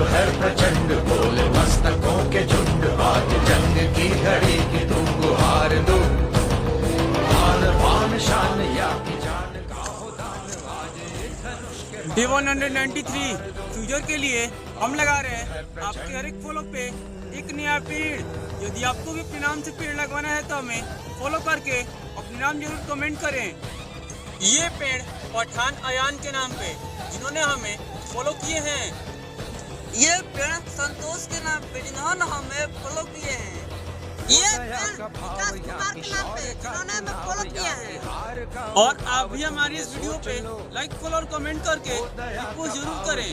है प्रचंड, बोले मस्तकों के झुंड, आज जंग की घड़ी की तुम गुहार दो। आन बान शान या की जान का हो दान, आज एक धनुष के डे 193 फ्यूचर के लिए हम लगा रहे हैं आपके हर एक फॉलो पे एक नया पेड़। यदि आपको भी अपने नाम से पेड़ लगवाना है तो हमें फॉलो करके अपने नाम जरूर कमेंट करें। ये पेड़ पठान अयान के नाम पे जिन्होंने हमें फॉलो किए हैं। ये पेड़ संतोष के नाम पे जिन्होंने हमें फॉलो किए हैं। ये पेड़ विकास कुमार के नाम पे जिन्होंने हमें फॉलो किया है। और आप भी हमारी इस वीडियो पे लाइक फॉलो और कमेंट करके रिपोस्ट जरूर करें।